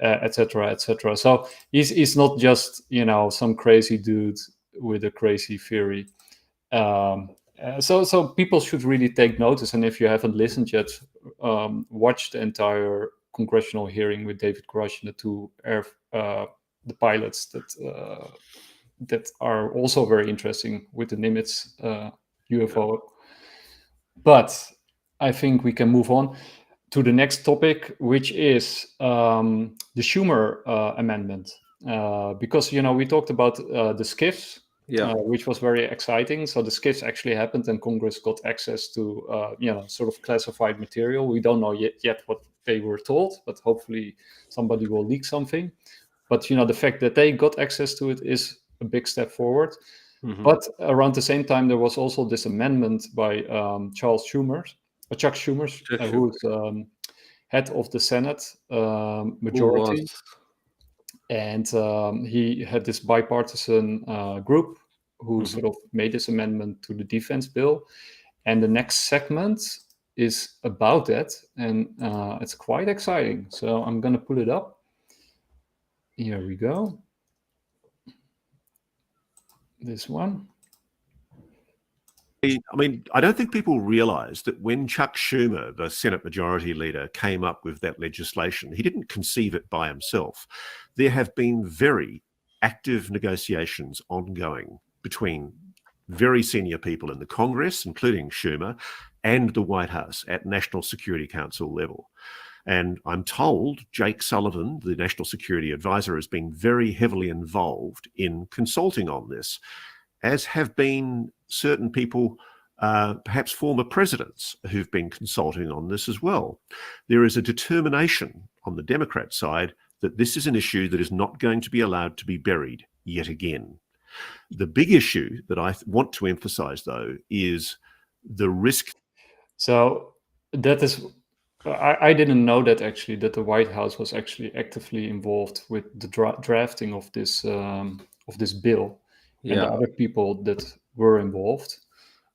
etc., etc. So he's not just some crazy dude with a crazy theory. So people should really take notice, and if you haven't listened yet, watch the entire congressional hearing with David Grush and the two the pilots that are also very interesting with the Nimitz UFO. But I think we can move on to the next topic, which is the Schumer amendment, because we talked about the Scifs. yeah, Which was very exciting. So the Scifs actually happened, and Congress got access to, sort of classified material. We don't know yet what they were told, but hopefully somebody will leak something. But the fact that they got access to it is a big step forward. Mhm. But around the same time, there was also this amendment by Chuck Schumer, who's head of the Senate majority. And he had this bipartisan group who sort of made this amendment to the defense bill. And the next segment is about that. And it's quite exciting. So I'm going to pull it up. Here we go. This one. I mean, I don't think people realize that when Chuck Schumer, the Senate Majority Leader, came up with that legislation, he didn't conceive it by himself. There have been very active negotiations ongoing between very senior people in the Congress, including Schumer, and the White House at National Security Council level. And I'm told Jake Sullivan, the National Security Advisor, has been very heavily involved in consulting on this, as have been certain people, perhaps former presidents, who've been consulting on this as well. There is a determination on the Democrat side that this is an issue that is not going to be allowed to be buried yet again. The big issue that I want to emphasize, though, is the risk. So that is, I didn't know that actually, that the White House was actually actively involved with the drafting of this bill. And the other people that were involved.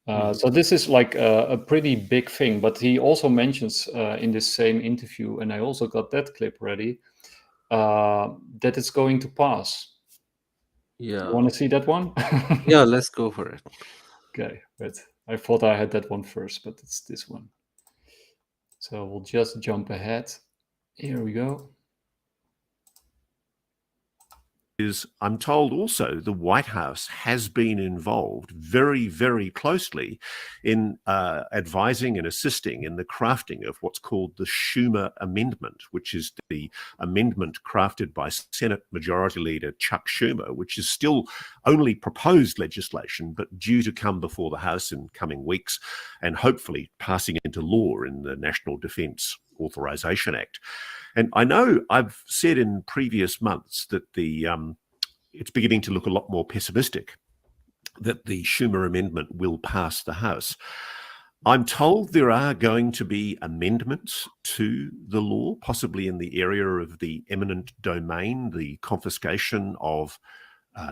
So this is like a pretty big thing. But he also mentions in this same interview, and I also got that clip ready, that it's going to pass. Yeah. You want to see that one? Yeah, let's go for it. Okay, but I thought I had that one first, but it's this one. So we'll just jump ahead. Here we go. Is, I'm told also the White House has been involved very, very closely in advising and assisting in the crafting of what's called the Schumer Amendment, which is the amendment crafted by Senate Majority Leader Chuck Schumer, which is still only proposed legislation, but due to come before the House in coming weeks and hopefully passing into law in the National Defense Authorization Act. And I know I've said in previous months that it's beginning to look a lot more pessimistic that the Schumer Amendment will pass the House. I'm told there are going to be amendments to the law, possibly in the area of the eminent domain, the confiscation of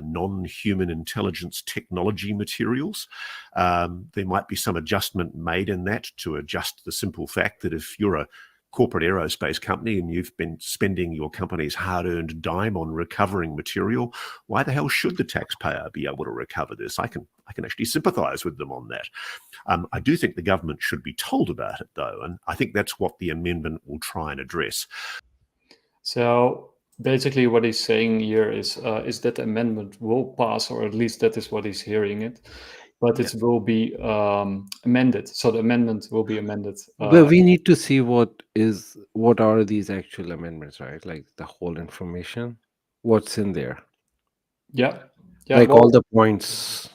non-human intelligence technology materials. There might be some adjustment made in that to adjust the simple fact that if you're a corporate aerospace company and you've been spending your company's hard-earned dime on recovering material, why the hell should the taxpayer be able to recover this? I can actually sympathize with them on that. I do think the government should be told about it, though, and I think that's what the amendment will try and address. So basically what he's saying here is that the amendment will pass, or at least that is what he's hearing it. But it will be amended. So the amendment will be amended. But we need to see what are these actual amendments, right? Like the whole information, what's in there. Yeah. Like all the points.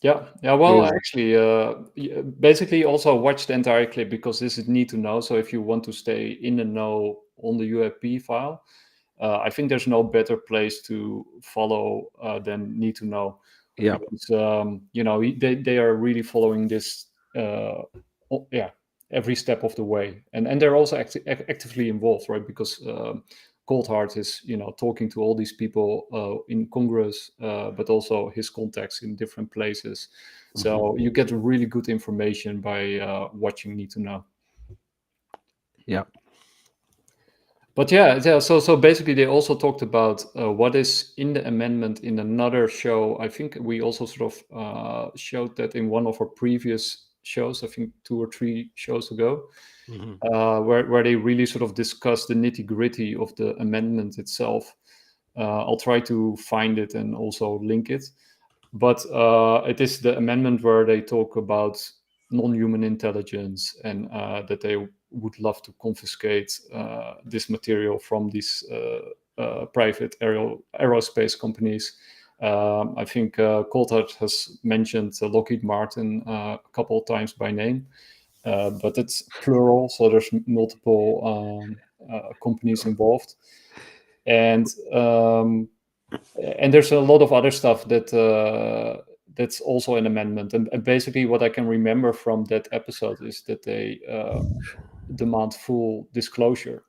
Yeah. Well, actually, basically also watch the entire clip, because this is need to know. So if you want to stay in the know on the UAP file, I think there's no better place to follow than need to know. Yeah. Because, they are really following this, every step of the way, and they're also actively involved, right? Because Coldheart is, talking to all these people in Congress, but also his contacts in different places. So you get really good information by watching Need to Know. Yeah. But so basically they also talked about what is in the amendment in another show. I think we also sort of showed that in one of our previous shows, I think 2 or 3 shows ago, where they really sort of discussed the nitty-gritty of the amendment itself. I'll try to find it and also link it. But it is the amendment where they talk about non-human intelligence, and that they would love to confiscate this material from these private aerospace companies. I think Coulthard has mentioned Lockheed Martin a couple of times by name, but it's plural, so there's multiple companies involved. And there's a lot of other stuff that that's also an amendment. And basically what I can remember from that episode is that they demand full disclosure.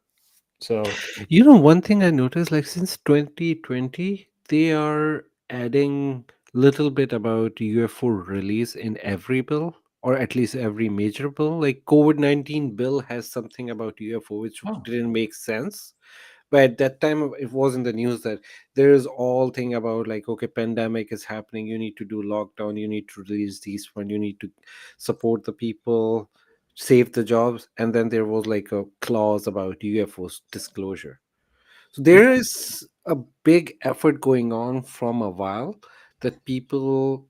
So One thing I noticed, like since 2020, they are adding little bit about UFO release in every bill, or at least every major bill. Like COVID-19 bill has something about UFO, which didn't make sense. But at that time, it was in the news that there is all thing about like, okay, pandemic is happening. You need to do lockdown. You need to release these funds. You need to support the people, save the jobs. And then there was like a clause about UFOs disclosure. So there is a big effort going on from a while that people,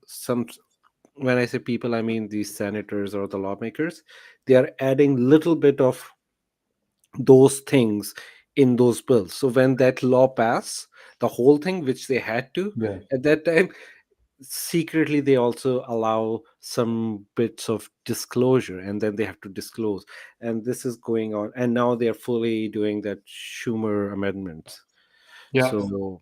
when I say people, I mean these senators or the lawmakers, they are adding little bit of those things in those bills. So when that law passed, the whole thing, which they had to at that time, secretly they also allow some bits of disclosure, and then they have to disclose. And this is going on, and now they are fully doing that Schumer amendment. So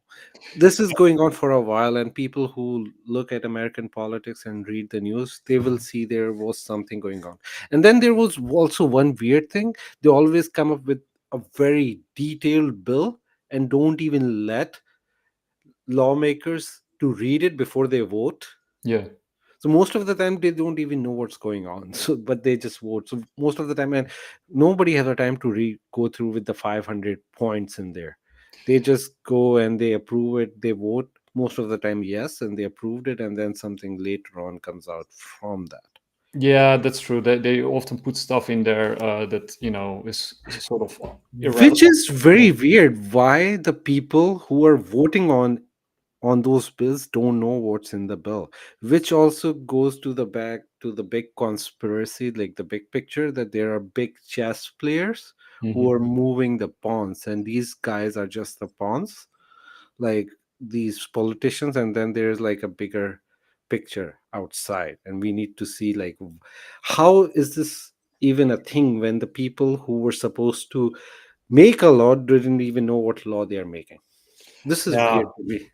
this is going on for a while, and people who look at American politics and read the news, they will see there was something going on. And then there was also one weird thing. They always come up with a very detailed bill and don't even let lawmakers to read it before they vote. So most of the time they don't even know what's going on. So but they just vote. So most of the time, and nobody has the time to go through with the 500 points in there. They just go and they approve it. They vote most of the time yes, and they approved it, and then something later on comes out from that. Yeah, that's true. They often put stuff in there that is sort of irrelevant. Which is very weird. Why the people who are voting on those bills don't know what's in the bill, which also goes to the back to the big conspiracy, like the big picture, that there are big chess players who are moving the pawns, and these guys are just the pawns, like these politicians. And then there's like a bigger picture outside, and we need to see like how is this even a thing when the people who were supposed to make a law didn't even know what law they are making. This is weird to me.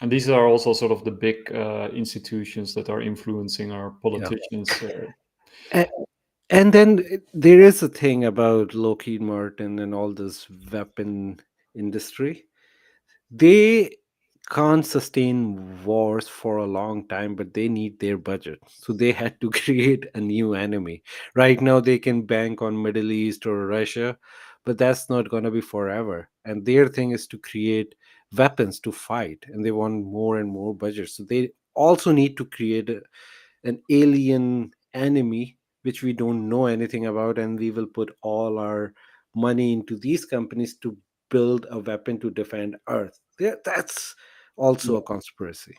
And these are also sort of the big institutions that are influencing our politicians. And then there is a thing about Lockheed Martin and all this weapon industry. They can't sustain wars for a long time, but they need their budget. So they had to create a new enemy. Right now they can bank on Middle East or Russia, but that's not going to be forever. And their thing is to create weapons to fight, and they want more and more budget. So they also need to create an alien enemy which we don't know anything about, and we will put all our money into these companies to build a weapon to defend Earth. That's also a conspiracy.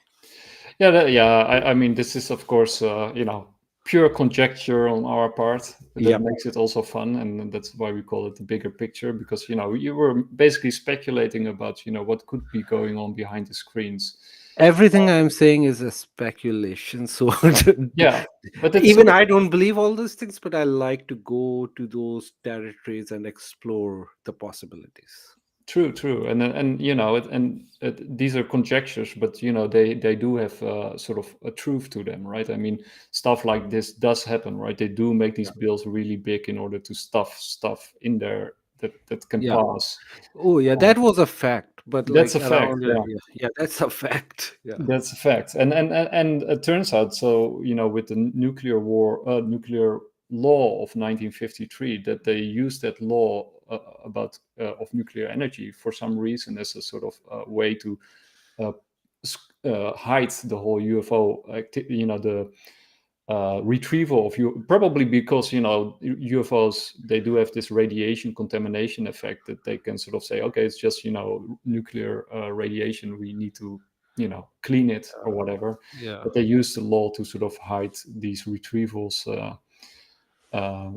I mean, this is of course pure conjecture on our part. That makes it also fun, and that's why we call it the bigger picture, because you were basically speculating about what could be going on behind the screens. Everything I'm saying is a speculation. So but even I don't believe all those things, but I like to go to those territories and explore the possibilities. True, and these are conjectures, but they do have sort of a truth to them, right? I mean, stuff like this does happen, right? They do make these bills really big in order to stuff stuff in there that can Yeah. pass. Oh yeah, that was a fact. But That's like a fact, around yeah. yeah, that's a fact. Yeah. That's a fact, and it turns out, so with the nuclear law of 1953, that they used that law about of nuclear energy for some reason as a sort of way to hide the whole UFO, the retrieval of you, probably because UFOs, they do have this radiation contamination effect that they can sort of say, okay, it's just nuclear radiation, we need to clean it or whatever. Yeah. But they use the law to sort of hide these retrievals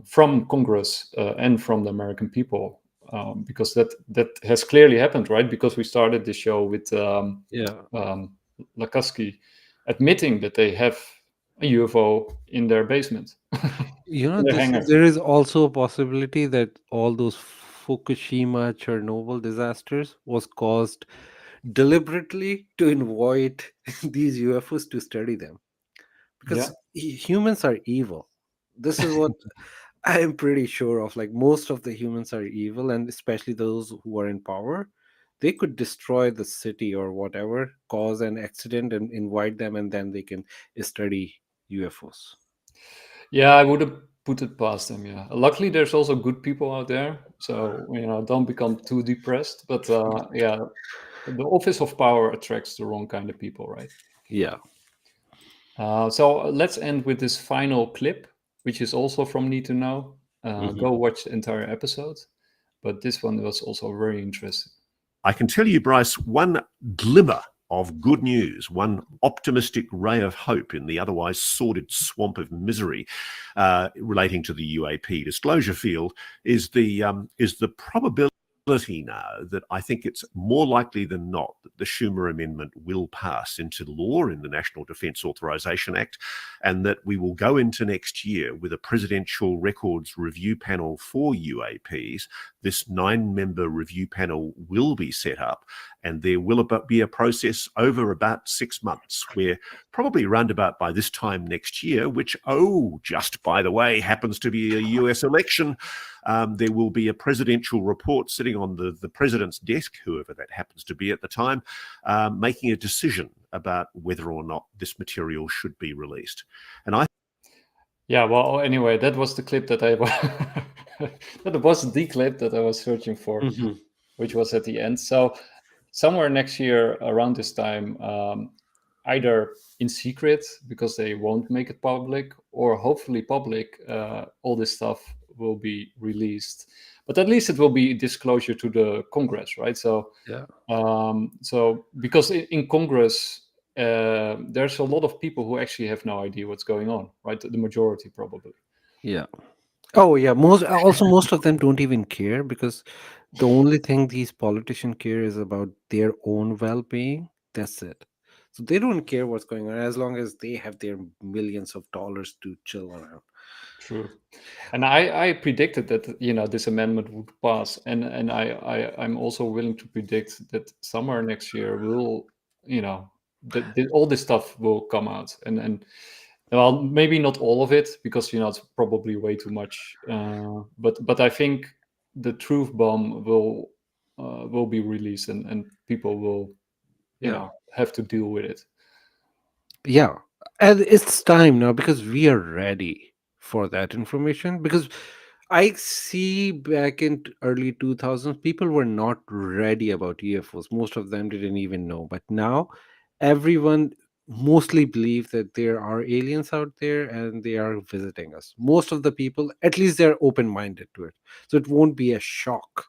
from Congress and from the American people, because that has clearly happened, right? Because we started the show with Lacatski admitting that they have a UFO in their basement. There is also a possibility that all those Fukushima, Chernobyl disasters was caused deliberately to invite these UFOs to study them, because humans are evil. This is what I am pretty sure of. Like, most of the humans are evil, and especially those who are in power. They could destroy the city or whatever, cause an accident, and invite them, and then they can study UFOs. Yeah, I would have put it past them. Yeah, luckily there's also good people out there, so don't become too depressed. But yeah, the office of power attracts the wrong kind of people, right? Yeah. So let's end with this final clip, which is also from Need to Know. Go watch the entire episode, but this one was also very interesting. I can tell you, Bryce, one glimmer of good news, one optimistic ray of hope in the otherwise sordid swamp of misery relating to the UAP disclosure field is the probability now that I think it's more likely than not that the Schumer amendment will pass into law in the National Defense Authorization Act, and that we will go into next year with a presidential records review panel for UAPs. This 9-member review panel will be set up, and there will be a process over about 6 months, where probably roundabout by this time next year, which, just by the way, happens to be a US election, there will be a presidential report sitting on the president's desk, whoever that happens to be at the time, making a decision about whether or not this material should be released. And yeah, well, anyway, that was the clip that that was the clip that I was searching for, which was at the end. So somewhere next year around this time, either in secret, because they won't make it public, or hopefully public, all this stuff will be released. But at least it will be disclosure to the Congress, right? So so because in Congress, there's a lot of people who actually have no idea what's going on, right? The majority, probably. Yeah. Oh yeah. Most of them don't even care, because the only thing these politicians care is about their own well-being. That's it. So they don't care what's going on as long as they have their millions of dollars to chill around. True. And I predicted that this amendment would pass, and I'm also willing to predict that somewhere next year will that all this stuff will come out, and well, maybe not all of it, because it's probably way too much, but I think the truth bomb will be released, and people will have to deal with it. Yeah, and it's time now, because we are ready for that information. Because I see back in early 2000s, people were not ready about UFOs. Most of them didn't even know. But now everyone mostly believe that there are aliens out there and they are visiting us. Most of the people, at least, they're open-minded to it. So it won't be a shock.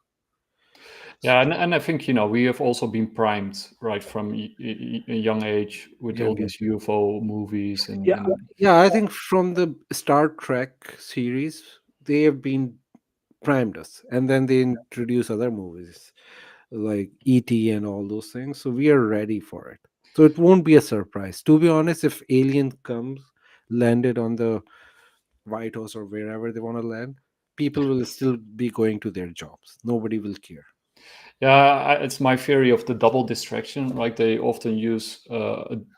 Yeah, and I think we have also been primed right from a young age with all these UFO movies, and I think from the Star Trek series, they have been primed us, and then they introduce other movies like ET and all those things. So we are ready for it. So it won't be a surprise. To be honest, if alien comes, landed on the White House or wherever they want to land, people will still be going to their jobs. Nobody will care. Yeah, it's my theory of the double distraction. Like they often use,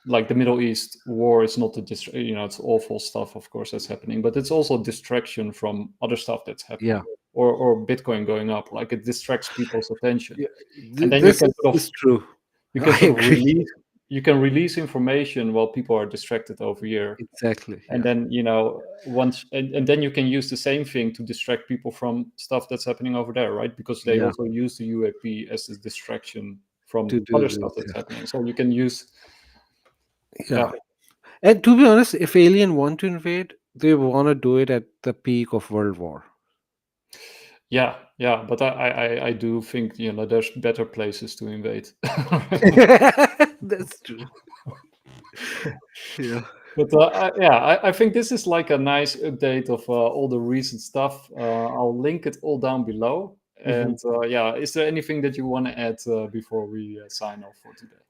like the Middle East war is not it's awful stuff, of course, that's happening, but it's also distraction from other stuff that's happening, Yeah. or Bitcoin going up. Like it distracts people's attention, Yeah, and then you this can sort of is true. you can I sort of agree. release information while people are distracted over here. Exactly. And Yeah. then and then you can use the same thing to distract people from stuff that's happening over there, right? Because they Yeah. also use the UAP as a distraction from To do other this. stuff that's Yeah. happening. So you can use Yeah. And to be honest, if alien want to invade, they want to do it at the peak of World War. yeah. But I do think there's better places to invade. That's true. Yeah. But I think this is like a nice update of all the recent stuff. I'll link it all down below. And is there anything that you want to add before we sign off for today?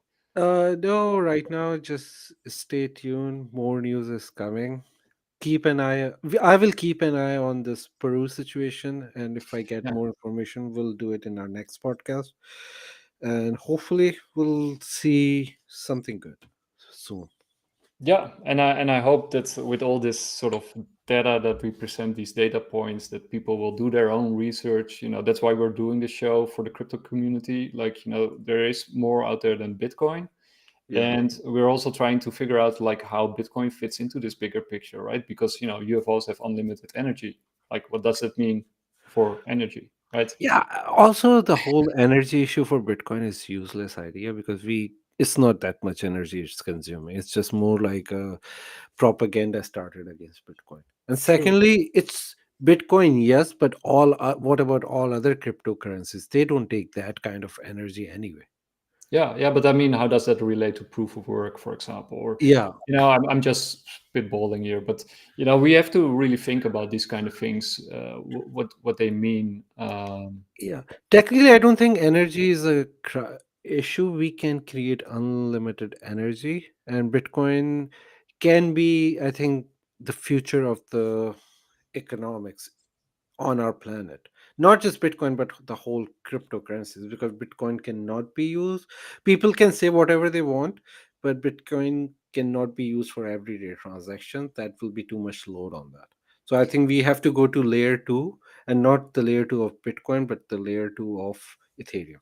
No, right now just stay tuned. More news is coming. Keep an eye. I will keep an eye on this Peru situation, and if I get Yeah. more information, we'll do it in our next podcast. And hopefully, we'll see something good soon. Yeah, and I hope that with all this sort of data that we present, these data points, that people will do their own research. That's why we're doing the show for the crypto community. Like, there is more out there than Bitcoin. Yeah. And we're also trying to figure out like how Bitcoin fits into this bigger picture, right? Because UFOs have unlimited energy. Like, what does it mean for energy, right? Yeah. Also, the whole energy issue for Bitcoin is useless idea because it's not that much energy it's consuming. It's just more like a propaganda started against Bitcoin. And secondly, it's Bitcoin, yes, but what about all other cryptocurrencies? They don't take that kind of energy anyway. Yeah, but I mean, how does that relate to proof of work, for example? Or Yeah. I'm just spitballing here, but we have to really think about these kind of things, what they mean. Yeah. Technically, I don't think energy is a issue. We can create unlimited energy, and Bitcoin can be, I think, the future of the economics on our planet. Not just Bitcoin, but the whole cryptocurrencies, because Bitcoin cannot be used. People can say whatever they want, but Bitcoin cannot be used for everyday transactions. That will be too much load on that. So I think we have to go to layer two, and not the layer two of Bitcoin, but the layer two of Ethereum.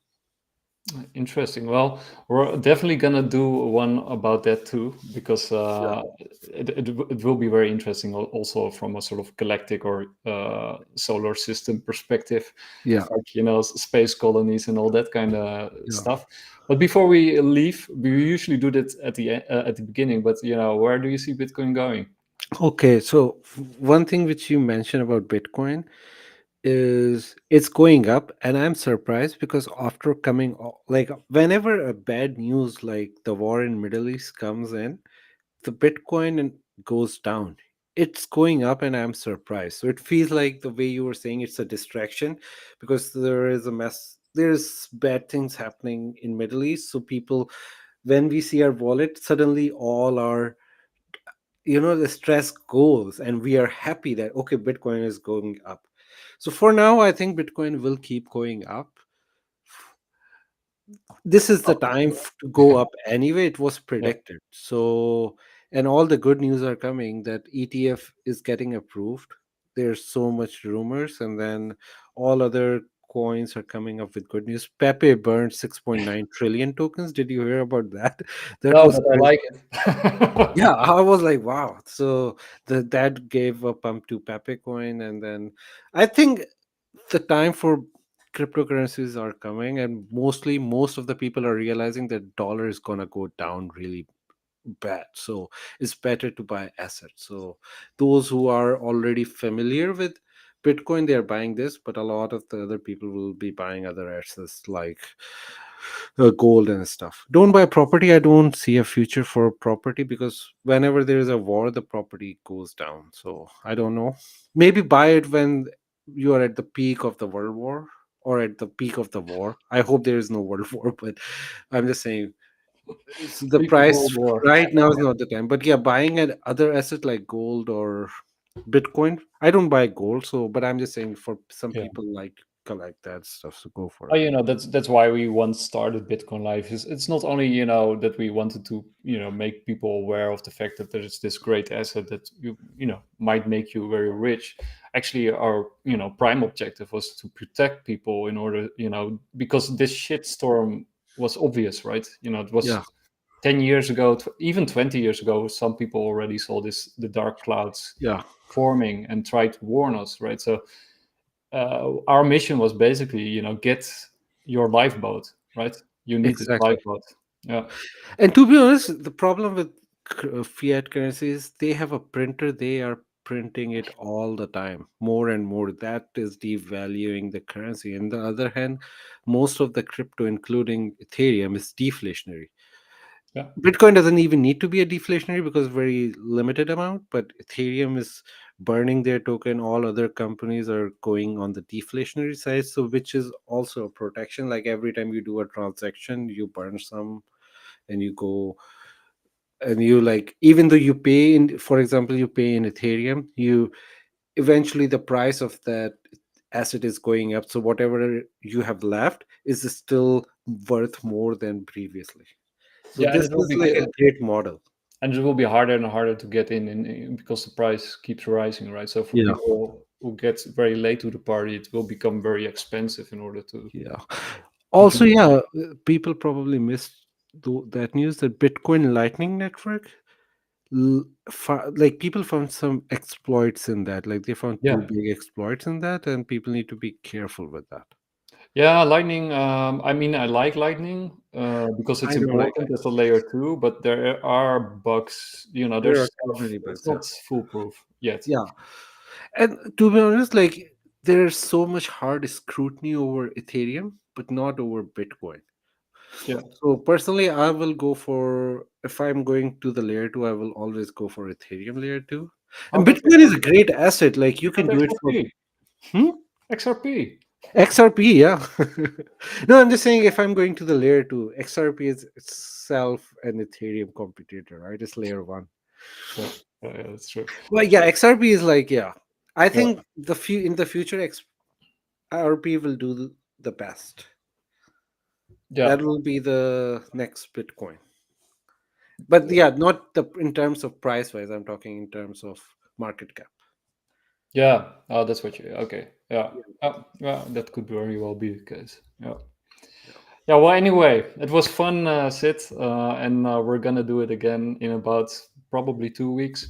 Interesting. Well, we're definitely gonna do one about that too, because it will be very interesting also from a sort of galactic or solar system perspective. Yeah. Like space colonies and all that kind of stuff. But before we leave, we usually do that at the beginning. But where do you see Bitcoin going? Okay, so one thing which you mentioned about Bitcoin is it's going up, and I'm surprised because after like whenever a bad news like the war in Middle East comes in, the Bitcoin goes down. It's going up, and I'm surprised. So it feels like the way you were saying it's a distraction because there's bad things happening in Middle East. So people, when we see our wallet, suddenly all our the stress goes, and we are happy that okay, Bitcoin is going up. So for now, I think Bitcoin will keep going up. This is the time to go up anyway. It was predicted. So, and all the good news are coming that ETF is getting approved. There's so much rumors, and then all other coins are coming up with good news. Pepe burned 6.9 trillion tokens. Did you hear about that? That No, was but I like it. yeah, I was like, wow. So that gave a pump to Pepe coin, and then I think the time for cryptocurrencies are coming, and most of the people are realizing that dollar is gonna go down really bad. So it's better to buy assets. So those who are already familiar with Bitcoin, they're buying this, but a lot of the other people will be buying other assets like gold and stuff. Don't buy property. I don't see a future for property because whenever there is a war, the property goes down. So I don't know. Maybe buy it when you are at the peak of the world war or at the peak of the war. I hope there is no world war, but I'm just saying the Peak of price World War. right now is not the time. But yeah, buying an other asset like gold or Bitcoin. I don't buy gold, so but I'm just saying for some Yeah. people like collect that stuff. So go for Oh, it. that's why we once started Bitcoin Live. It's not only that we wanted to make people aware of the fact that there is this great asset that might make you very rich. Actually, our prime objective was to protect people in order because this shitstorm was obvious, right? It was Yeah. 10 years ago, even 20 years ago, some people already saw the dark clouds forming and tried to warn us, right? So our mission was basically, get your lifeboat, right? You need this Exactly. lifeboat. Yeah. And to be honest, the problem with fiat currency is they have a printer. They are printing it all the time, more and more. That is devaluing the currency. On the other hand, most of the crypto, including Ethereum, is deflationary. Yeah. Bitcoin doesn't even need to be a deflationary because very limited amount, but Ethereum is burning their token. All other companies are going on the deflationary side, so which is also a protection. Like every time you do a transaction, you burn some, and you go and you like, even though you pay in, for example, you pay in Ethereum, you eventually the price of that asset is going up, so whatever you have left is still worth more than previously. So Yeah, and this it will is be like a great model. and it will be harder and harder to get in because the price keeps rising, right? So for Yeah. people who get very late to the party, it will become very expensive in order to. Yeah. Also, people probably missed that news that Bitcoin Lightning Network, like people found some exploits in that. Like they found two big exploits in that, and people need to be careful with that. Yeah, Lightning. I mean, I like Lightning because it's I don't like important as a layer 2, but there are bugs. There There's are so stuff. many It's bugs. not foolproof yet. Yeah. And to be honest, like there's so much hard scrutiny over Ethereum, but not over Bitcoin. Yeah. So personally, I will go for, if I'm going to the layer 2, I will always go for Ethereum layer 2. And Bitcoin is a great asset. Like you can do it for XRP. XRP, yeah. No, I'm just saying if I'm going to the layer 2, XRP is itself an Ethereum competitor, right? It's layer 1. Yeah, that's true. Well, yeah, XRP is like, I think in the future, XRP will do the best. Yeah. That will be the next Bitcoin. But not in terms of price wise. I'm talking in terms of market cap. Yeah. Oh, that's what you. Okay. Yeah. Yeah. That could very well be the case. Yeah. Yeah. Well, anyway, it was fun, Sid, and we're gonna do it again in about probably 2 weeks.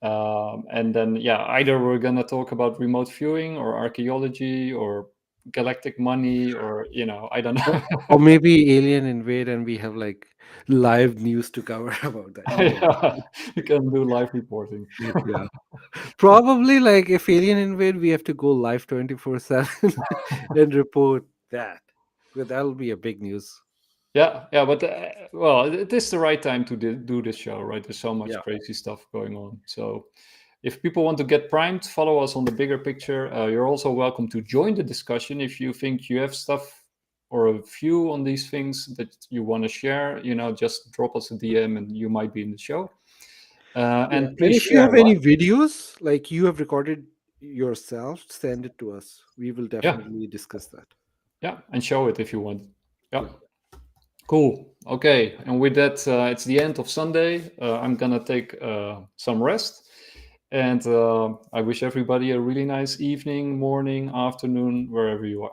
And then, either we're gonna talk about remote viewing or archaeology or galactic money, or I don't know. Or maybe alien invade and we have like live news to cover about that. We can do live reporting. Yeah. Probably like if alien invade, we have to go live 24/7 and report that. But that'll be a big news. Yeah, but well, it is the right time to do this show, right? There's so much Yeah. crazy stuff going on. So if people want to get primed, follow us on the bigger picture. You're also welcome to join the discussion if you think you have stuff or a view on these things that you want to share. Just drop us a DM and you might be in the show. And please if you have any videos like you have recorded yourself, send it to us. We will definitely discuss that. Yeah, and show it if you want. Yeah. Cool. Okay. And with that, it's the end of Sunday. I'm going to take some rest. And I wish everybody a really nice evening, morning, afternoon, wherever you are.